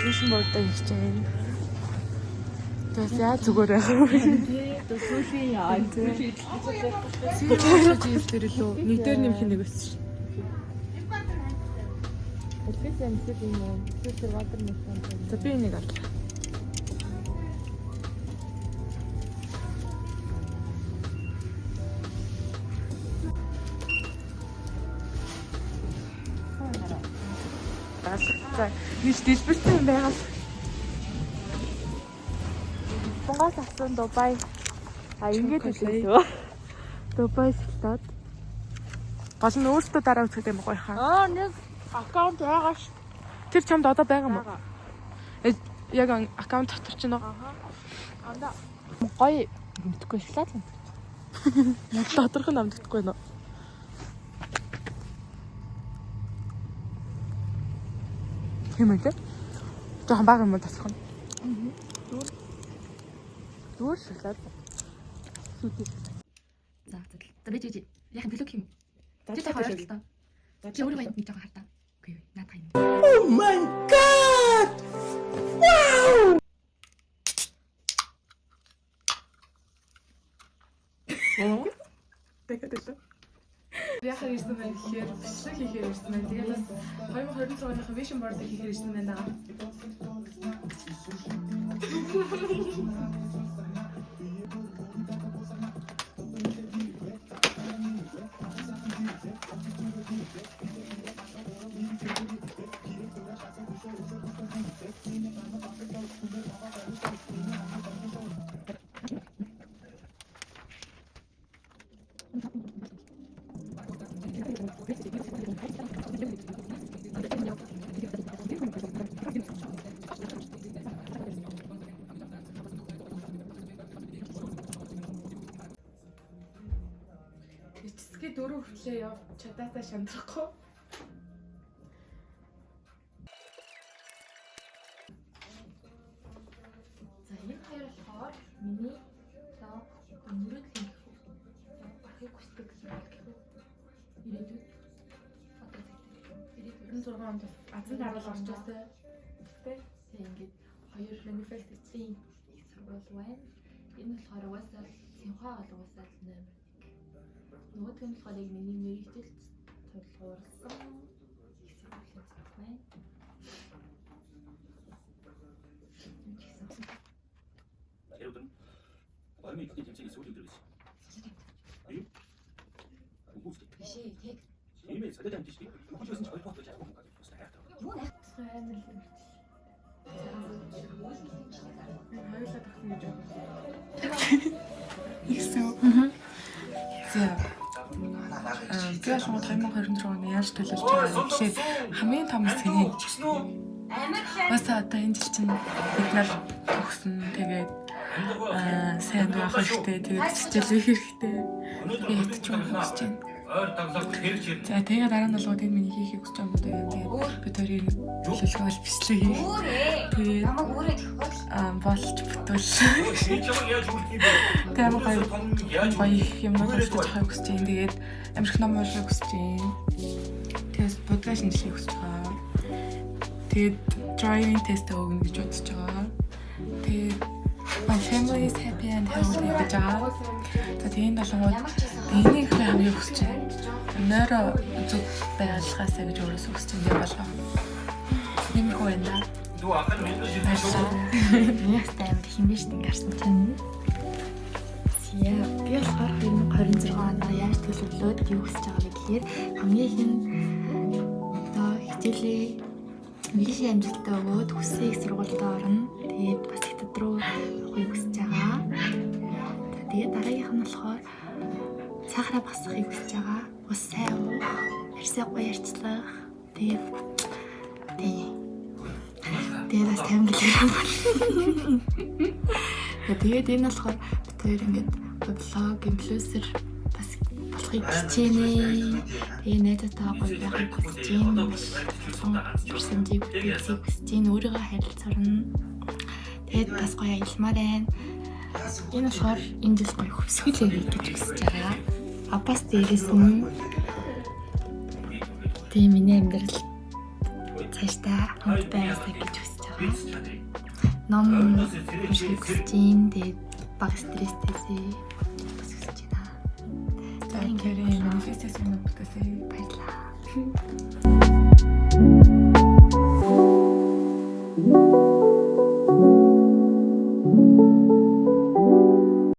Vision board-аа хийж байна. Тэгээс яа зүгээр яах вэ? Тэгээ сүүлийн яа. Сүүлийн дээр илүү нэг дээр нэмэх нэг өссөн. Өдөрт амьсгал юм уу? Өдөрт water machine. За би нэг авлаа. За, биш дэлбэрсэн юм байгаа. Бунгаас авсан Дубай. Ингээд хэлээ. Дубай шилтаад. Гол нь өөртөө дараа үзэх юм гоё хаа. Нэг аккаунт байгаа ш. Тэр чамд одоо байгаа юм уу? Яг аккаунт дотор ч нэг. Анда Гоё мэдхгүй шилаад юм. Доторх нь амддаггүй нөө. Хэмээн. Жохон бага юм тасах нь. Дүүр шилаад. Сүүти. За би яг төлөв юм. Чи та хоёр л та. Чи өөрөө нэг жоохон хартаа. Үгүй наадах юм. Oh my god! Wow! Тэгэлээ. Яхаа ирсэн байх гэхээр бичлэг хийхээр ирсэн байна. Тэгээд бас 2026 оны vision board хийхээр ирсэн байна. Эцэсгээ дөрөв хүртлээ яв чадаасаа шандрахгүй. За энэ хоёр болохоор миний лог өнөрөд хийх бахыг хүсдэг юм гэх үү. Ирээдүйд одоо ирээдүйд 96 онд азан даруул орж ирсэн. тэг ингээд хоёр манифест эцсийн их сургууль байна. Энэ болохоор угаасаа Цэнхаа гол угаасаа номер 1. Нөгөөх нь болохоор яг миний мэрэгжилд тулгуурсан их сургуулийн цаг байна. 여러분, 얼마 있기 전에 소리 들으시. 아유, 공부시. Биш тэг. 이미 사대장 뜻이 공부시는 저희 포함되지 않고 뭔가 좀 써야 돼. Юу нэ? Амар л. Хоёулаа тахсан гэж байна. Ихсэн. За. Би яг 2026 оны яаж төлөвлөж байгаа вэ гэхээр хамгийн том хэсгийг бас одоо энэ жил чинь бид нар төгсөн тэгээд сайн байх хэрэгтэй тэгээд хичээлээ хэрэгтэй тэгээд ч юм уу гэж байна. За тэгээд дараа нь бол энэ миний хийхийг хүсэж байгаа юм даа. Тэгээд бид хоёрын төлөвлөгөөл бичлэг хийх. Тэгээд Намайг өөрөө тэгвэл болж бүтвэл тэгээд гоё юмнууд хийж байгааг хүсэж байна. Тэгээд амирх ном уншихыг хүсэж байна. Тэгээд подкаст шинжилгээг хүсэж байгаа. Тэгээд driving test өгнө гэж бодож байгаа. Тэгээд my family is happy and healthy гэж байгаа. Тэгээд энэ долонгууд энийг хамгийн хүсэж байна. Нэрэ зүг байгалахаасаа гэж өөрөөсөө хүсэж байгаа болоо. Нэмэх байна. Яах тайм химээш тэнгэрсэн чинь. Яа, би болохоор 2026 онд яаж төлөвлөөд юу хүсэж байгаа вэ гэхээр хамгийн ихэнд одоо хичээлээ мэргэжлийн амжилттай өгөөд хүсээ их сургуульд орно. Тэгээд бас хятад руу явахыг хүсэж байгаа. Тэгээд дараагийнх нь болохоор сахараа басахыг хүсэж байгаа. Ус сайн уух, ярьсаа гоё ярьцлах. Тэгээд бас таймглэр юм байна. Тэгээд энэ болохоор бид хоёр ингээд блог, инфлюенсер бас болохыг хичээнэ. Тэгээ найзтайгаа гоё байхыг хүсэж байна. Персонажийг бүтээхийг хүсэж байна. Өөрийгөө харилцаарна. Тэгээд бас гоё аялмаар байна. Энэ болохоор энэ жил гоё хөвсгөл хийх гэж хүсэж байгаа. Апас дээрээс нь тийм миний амьдрал цаашдаа хамт байгаасаа гэж хүсэж байгаа. Ном унших гэж юм. Тэгээд баг стресстэй За энэ манифестээс юм уу бүтээсэй. баярлаа.